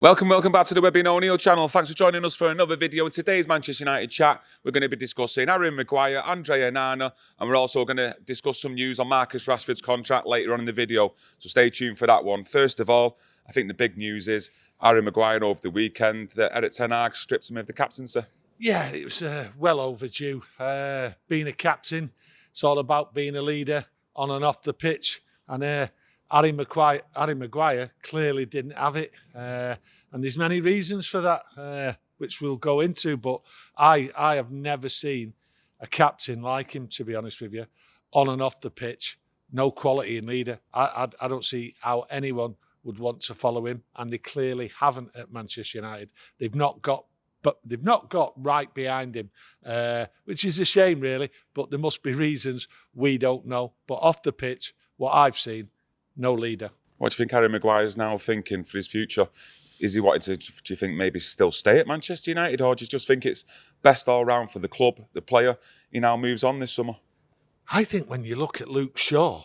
Welcome back to the Webby O'Neill channel. Thanks for joining us for another video. In today's Manchester United chat, we're going to be discussing Harry Maguire, Andre Onana, and we're also going to discuss some news on Marcus Rashford's contract later on in the video. So stay tuned for that one. First of all, I think the big news is Harry Maguire over the weekend that Erik Ten Hag strips him of the captaincy. Yeah, it was well overdue. Being a captain, it's all about being a leader on and off the pitch. And Harry Maguire clearly didn't have it. And there's many reasons for that, which we'll go into. But I have never seen a captain like him, to be honest with you, on and off the pitch. No quality in leader. I don't see how anyone would want to follow him. And they clearly haven't at Manchester United. They've not got right behind him, which is a shame, really. But there must be reasons we don't know. But off the pitch, what I've seen, no leader. What do you think Harry Maguire is now thinking for his future? Is he wanted to, do you think, maybe still stay at Manchester United, or do you just think it's best all round for the club, the player? He now moves on this summer. I think when you look at Luke Shaw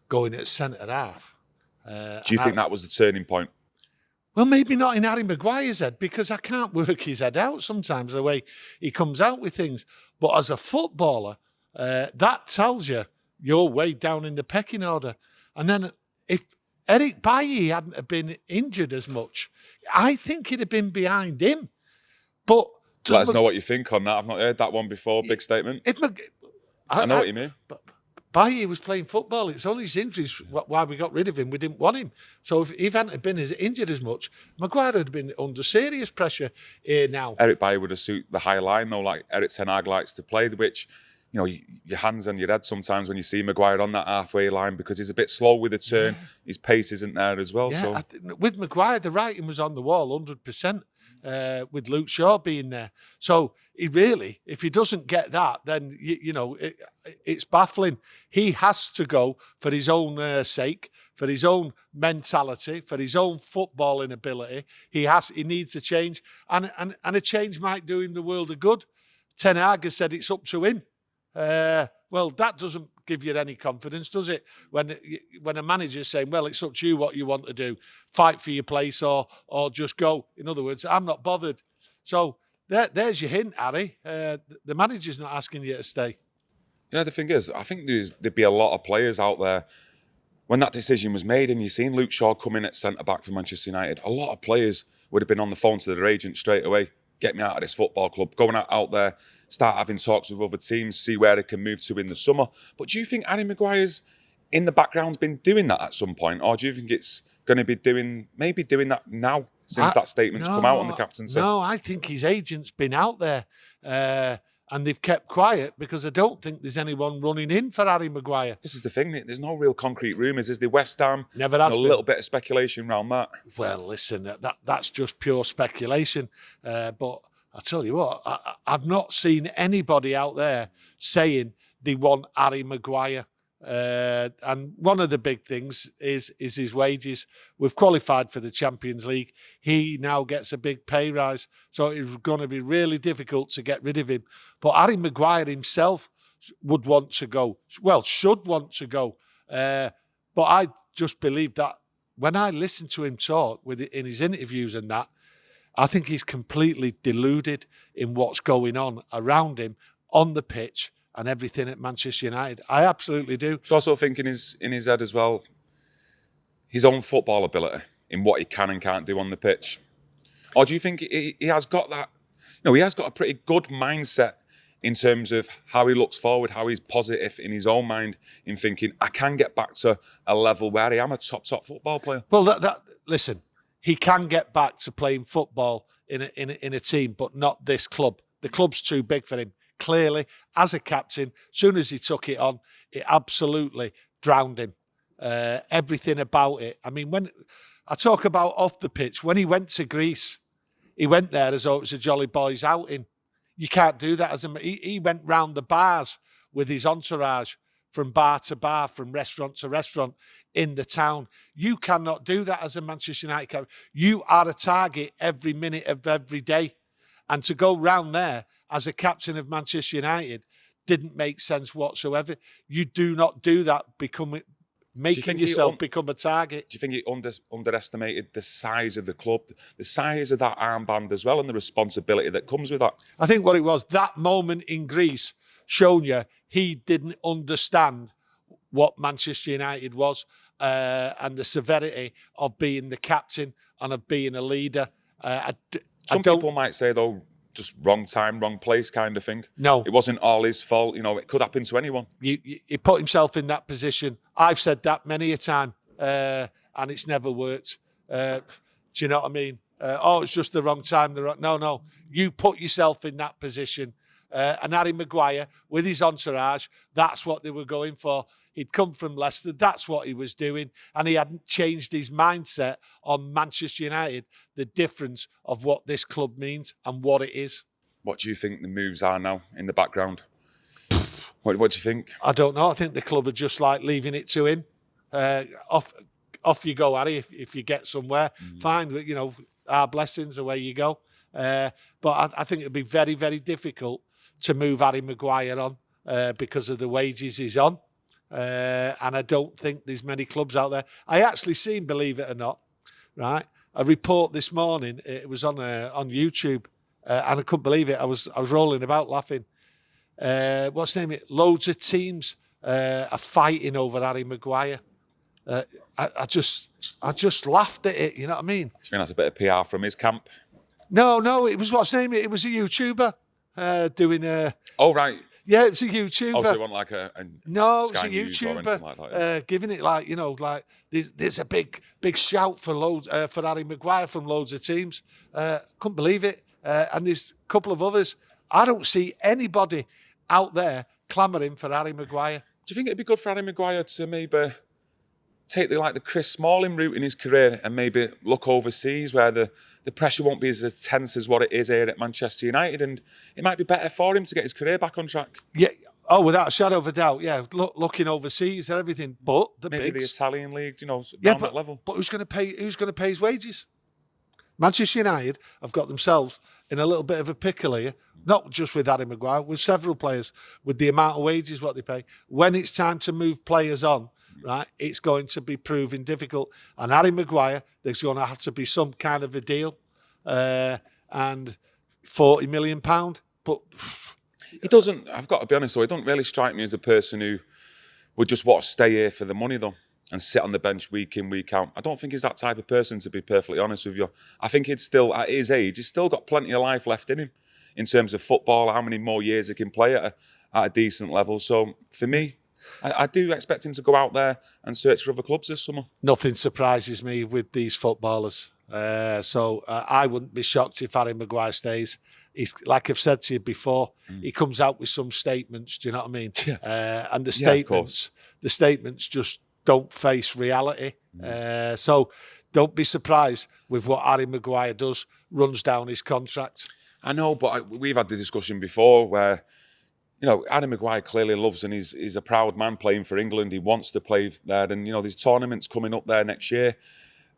going at centre half, do you think that was the turning point? Well, maybe not in Harry Maguire's head, because I can't work his head out sometimes, the way he comes out with things. But as a footballer, that tells you you're way down in the pecking order. And then if Eric Bailly hadn't have been injured as much, I think he'd have been behind him. But let us know what you think on that. I've not heard that one before. Big statement. I know what you mean. But Bailly was playing football. It was only his injuries why we got rid of him. We didn't want him. So if he hadn't been as injured as much, Maguire would have been under serious pressure here now. Eric Bailly would have suited the high line, though, like Erik Ten Hag likes to play, which, you know, your hands on your head sometimes when you see Maguire on that halfway line, because he's a bit slow with the turn. Yeah. His pace isn't there as well. Yeah, so with Maguire, the writing was on the wall 100%, with Luke Shaw being there. So he really, if he doesn't get that, then, it's baffling. He has to go for his own sake, for his own mentality, for his own footballing ability. He needs a change, and a change might do him the world of good. Ten Hag has said it's up to him. Well, that doesn't give you any confidence, does it? When a manager's saying, well, it's up to you what you want to do. Fight for your place or just go. In other words, I'm not bothered. So there's your hint, Harry. The manager's not asking you to stay. Yeah, the thing is, I think there'd be a lot of players out there when that decision was made, and you've seen Luke Shaw come in at centre-back for Manchester United. A lot of players would have been on the phone to their agent straight away. Get me out of this football club, going out there, start having talks with other teams, see where they can move to in the summer. But do you think Harry Maguire's in the background's been doing that at some point? Or do you think it's going to be doing that now, since that statement's come out on the captaincy? No, I think his agent's been out there and they've kept quiet, because I don't think there's anyone running in for Harry Maguire. This is the thing, there's no real concrete rumours. Is the West Ham? Never has been. A little bit of speculation around that. Well, listen, that's just pure speculation. But I'll tell you what, I've not seen anybody out there saying they want Harry Maguire. And one of the big things is his wages. We've qualified for the Champions League. He now gets a big pay rise, so it's going to be really difficult to get rid of him. But Harry Maguire himself would want to go. Well, should want to go. But I just believe that when I listen to him talk in his interviews and that, I think he's completely deluded in what's going on around him on the pitch and everything at Manchester United. I absolutely do. So also think in his head as well, his own football ability in what he can and can't do on the pitch. Or do you think he has got that? He has got a pretty good mindset in terms of how he looks forward, how he's positive in his own mind in thinking, I can get back to a level where I am a top football player. Well, listen, he can get back to playing football in a team, but not this club. The club's too big for him. Clearly, as a captain, as soon as he took it on, it absolutely drowned him. Everything about it. I mean, when I talk about off the pitch, when he went to Greece, he went there as though it was a jolly boys outing. You can't do that. He went round the bars with his entourage, from bar to bar, from restaurant to restaurant in the town. You cannot do that as a Manchester United captain. You are a target every minute of every day. And to go round there as a captain of Manchester United didn't make sense whatsoever. You do not do that making yourself become a target. Do you think he underestimated the size of the club, the size of that armband as well, and the responsibility that comes with that? I think what it was, that moment in Greece, shown you he didn't understand what Manchester United was and the severity of being the captain and of being a leader. Some people might say, though, just wrong time, wrong place kind of thing. No. It wasn't all his fault. You know, it could happen to anyone. He put himself in that position. I've said that many a time, and it's never worked. Do you know what I mean? It's just the wrong time. No. You put yourself in that position. And Harry Maguire, with his entourage, that's what they were going for. He'd come from Leicester. That's what he was doing. And he hadn't changed his mindset on Manchester United, the difference of what this club means and what it is. What do you think the moves are now in the background? What do you think? I don't know. I think the club are just like leaving it to him. Off you go, Harry. If you get somewhere, fine. You know, our blessings, away you go. But I think it'd be very, very difficult to move Harry Maguire on because of the wages he's on. And I don't think there's many clubs out there. I actually seen, believe it or not, right, a report this morning. It was on YouTube, and I couldn't believe it. I was rolling about laughing. What's the name? Loads of teams are fighting over Harry Maguire. I just laughed at it. You know what I mean? Do you think that's a bit of PR from his camp? No. It was what's the name? It was a YouTuber doing a. Oh right. Yeah, it was a YouTuber. Oh, so it wasn't like a no, Sky it was a YouTuber like that, yeah. giving it like, you know, like there's a big shout for for Harry Maguire from loads of teams. Couldn't believe it. And there's a couple of others. I don't see anybody out there clamouring for Harry Maguire. Do you think it'd be good for Harry Maguire to maybe take the Chris Smalling route in his career and maybe look overseas where the pressure won't be as tense as what it is here at Manchester United, and it might be better for him to get his career back on track? Yeah, without a shadow of a doubt, yeah. Looking overseas and everything, but maybe the Italian league, down that level. But who's going to pay? Who's going to pay his wages? Manchester United have got themselves in a little bit of a pickle here, not just with Harry Maguire, with several players, with the amount of wages what they pay. When it's time to move players on, right, it's going to be proving difficult. And Harry Maguire, there's going to have to be some kind of a deal, and £40 million. But he doesn't. I've got to be honest, though, he doesn't really strike me as a person who would just want to stay here for the money, though, and sit on the bench week in, week out. I don't think he's that type of person, to be perfectly honest with you. I think he'd still, at his age, he's still got plenty of life left in him in terms of football, how many more years he can play at a decent level. So for me, I do expect him to go out there and search for other clubs this summer. Nothing surprises me with these footballers. So I wouldn't be shocked if Harry Maguire stays. He's, like I've said to you before, he comes out with some statements, do you know what I mean? Yeah. And the statements just don't face reality. So don't be surprised with what Harry Maguire does, runs down his contract. I know, but we've had the discussion before where, you know, Harry Maguire clearly loves, and he's a proud man playing for England. He wants to play there. And, you know, there's tournaments coming up there next year.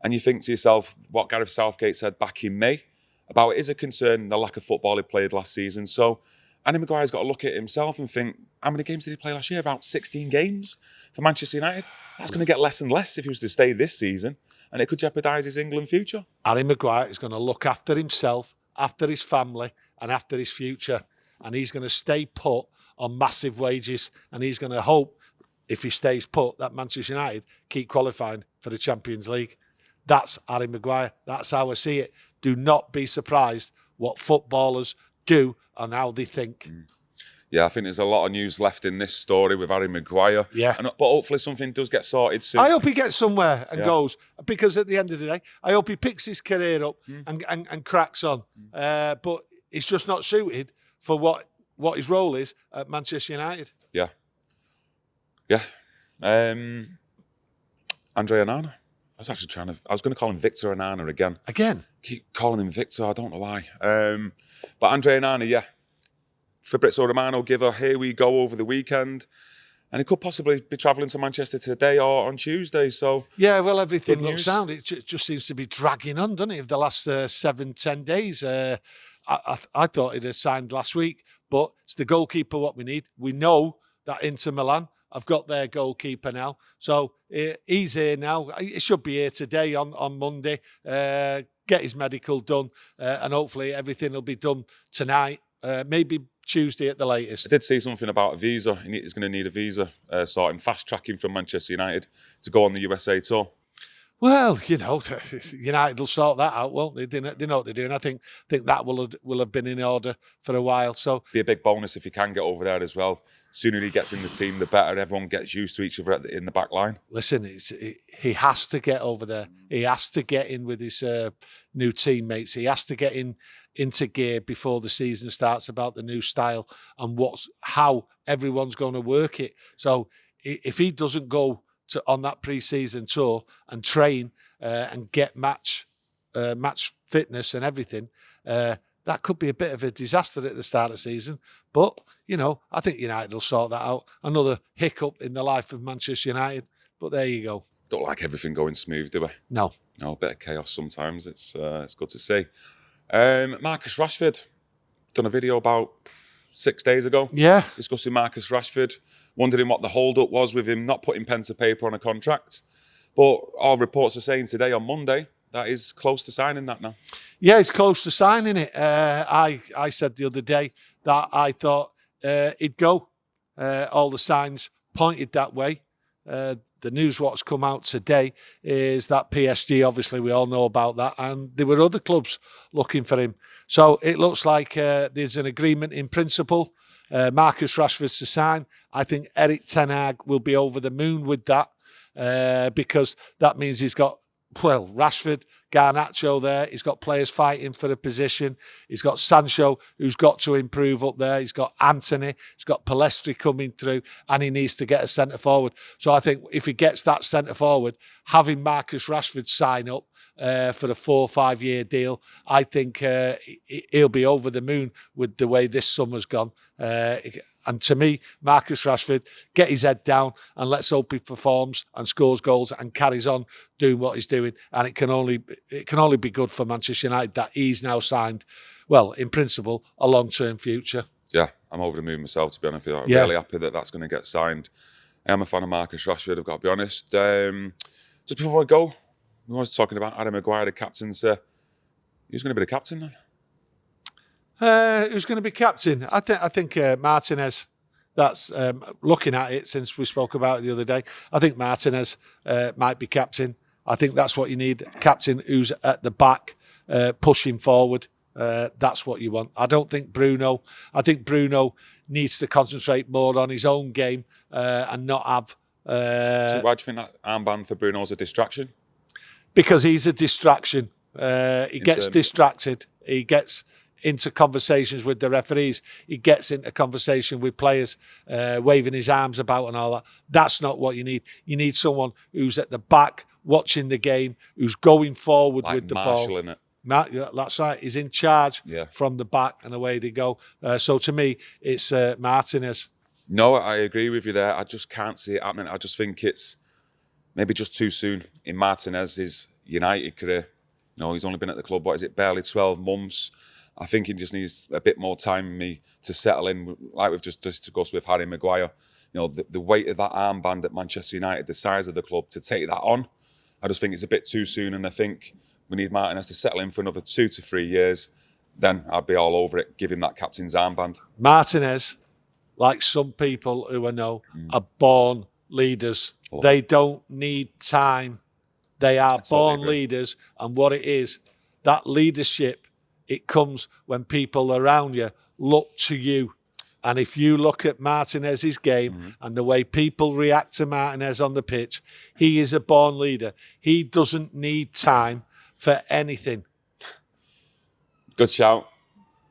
And you think to yourself, what Gareth Southgate said back in May about it is a concern, the lack of football he played last season. So Harry Maguire's got to look at himself and think, how many games did he play last year? About 16 games for Manchester United. That's going to get less and less if he was to stay this season, and it could jeopardise his England future. Harry Maguire is going to look after himself, after his family, and after his future. And he's going to stay put on massive wages. And he's going to hope, if he stays put, that Manchester United keep qualifying for the Champions League. That's Harry Maguire. That's how I see it. Do not be surprised what footballers do and how they think. Yeah, I think there's a lot of news left in this story with Harry Maguire. Yeah. But hopefully something does get sorted soon. I hope he gets somewhere and goes, because at the end of the day, I hope he picks his career up and cracks on. But it's just not suited for what his role is at Manchester United. Yeah. Andre Onana. I was going to call him Victor Onana again. Keep calling him Victor, I don't know why. But Andre Onana, yeah. Fabrizio Romano give a here we go over the weekend. And he could possibly be travelling to Manchester today or on Tuesday. So yeah, well, everything looks sound. It just seems to be dragging on, doesn't it, of the last 7-10 days. I thought he'd have signed last week, but it's the goalkeeper what we need. We know that Inter Milan have got their goalkeeper now. So he's here now. He should be here today on Monday. Get his medical done, and hopefully everything will be done tonight. Maybe Tuesday at the latest. I did see something about a visa. He's going to need a visa sorting, fast tracking from Manchester United to go on the USA tour. Well, United will sort that out, won't they? They know what they're doing. I think that will have been in order for a while. So be a big bonus if he can get over there as well. Sooner he gets in the team, the better. Everyone gets used to each other in the back line. Listen, he has to get over there. He has to get in with his new teammates. He has to get into gear before the season starts about the new style and how everyone's going to work it. So if he doesn't go on that pre-season tour and train and get match fitness and everything, that could be a bit of a disaster at the start of the season. But, I think United will sort that out. Another hiccup in the life of Manchester United. But there you go. Don't like everything going smooth, do we? No, a bit of chaos sometimes. It's good to see. Marcus Rashford, done a video about 6 days ago. Yeah. Discussing Marcus Rashford, wondering what the hold-up was with him not putting pen to paper on a contract. But all reports are saying today on Monday that he's close to signing that now. Yeah, he's close to signing it. I said the other day that I thought he'd go. All the signs pointed that way. The news what's come out today is that PSG, obviously we all know about that, and there were other clubs looking for him. So it looks like there's an agreement in principle. Marcus Rashford's to sign. I think Erik Ten Hag will be over the moon with that because that means he's got, Rashford, Garnacho there. He's got players fighting for the position. He's got Sancho, who's got to improve up there. He's got Anthony. He's got Palestri coming through, and he needs to get a centre forward. So I think if he gets that centre forward, having Marcus Rashford sign up for a 4 or 5 year deal, I think he'll be over the moon with the way this summer's gone. And to me, Marcus Rashford, get his head down and let's hope he performs and scores goals and carries on doing what he's doing. And it can only be good for Manchester United that he's now signed, well, in principle, a long-term future. Yeah, I'm over the moon myself, to be honest with you. I'm really happy that that's going to get signed. I am a fan of Marcus Rashford, I've got to be honest. Just before I go, we was talking about Harry Maguire, the captain. Who's going to be the captain then? Who's going to be captain? I think Martinez. That's looking at it since we spoke about it the other day. I think Martinez might be captain. I think that's what you need. Captain who's at the back, pushing forward. That's what you want. I don't think Bruno. I think Bruno needs to concentrate more on his own game and not have. So why do you think that armband for Bruno is a distraction? Because he's a distraction. He gets distracted. He gets into conversations with the referees. He gets into conversation with players, waving his arms about and all that. That's not what you need. You need someone who's at the back, watching the game, who's going forward with the ball. Marshalling it. That's right. He's in charge from the back, and away they go. So to me, it's Martinez. No, I agree with you there. I just can't see it happening. I just think it's maybe just too soon in Martinez's United career. He's only been at the club, barely 12 months. I think he just needs a bit more time to settle in, like we've just discussed with Harry Maguire. The weight of that armband at Manchester United, the size of the club, to take that on, I just think it's a bit too soon, and I think we need Martinez to settle in for another 2 to 3 years. Then I'd be all over it. Give him that captain's armband. Martinez, like some people who I know, are born leaders. Oh. They don't need time. They are born leaders, and what it is, that leadership, it comes when people around you look to you. And if you look at Martinez's game and the way people react to Martinez on the pitch, he is a born leader. He doesn't need time for anything. Good shout.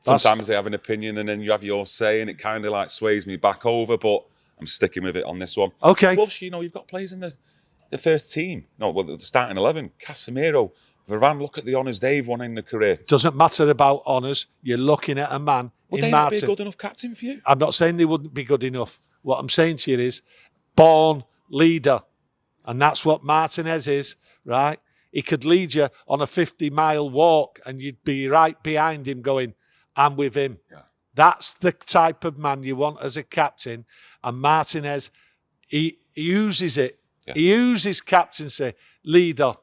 Sometimes they have an opinion and then you have your say, and it kind of like sways me back over, but I'm sticking with it on this one. Okay. Plus, you've got players in the first team. The starting 11. Casemiro, Varane, look at the honours they've won in their career. It doesn't matter about honours. You're looking at a man Would in they Martin. not be a good enough captain for you? I'm not saying they wouldn't be good enough. What I'm saying to you is born leader. And that's what Martinez is, right? He could lead you on a 50-mile walk and you'd be right behind him going, I'm with him. Yeah. That's the type of man you want as a captain. And Martinez, he uses it. Yeah. He uses captaincy, leader.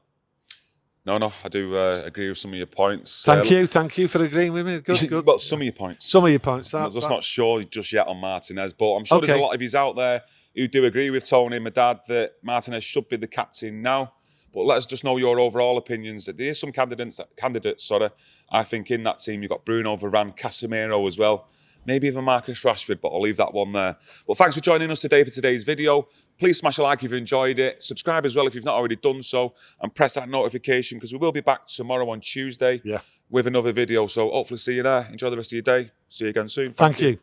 No, I do agree with some of your points. Thank you for agreeing with me. Good. Well, some of your points. Some of your points. I'm just not sure just yet on Martinez, but I'm sure there's a lot of yous out there who do agree with Tony and my dad that Martinez should be the captain now. But let us just know your overall opinions. There are some candidates, I think in that team you've got Bruno, Varane, Casemiro as well. Maybe even Marcus Rashford, but I'll leave that one there. But thanks for joining us today for today's video. Please smash a like if you enjoyed it. Subscribe as well if you've not already done so. And press that notification because we will be back tomorrow on Tuesday with another video. So hopefully see you there. Enjoy the rest of your day. See you again soon. Thank you.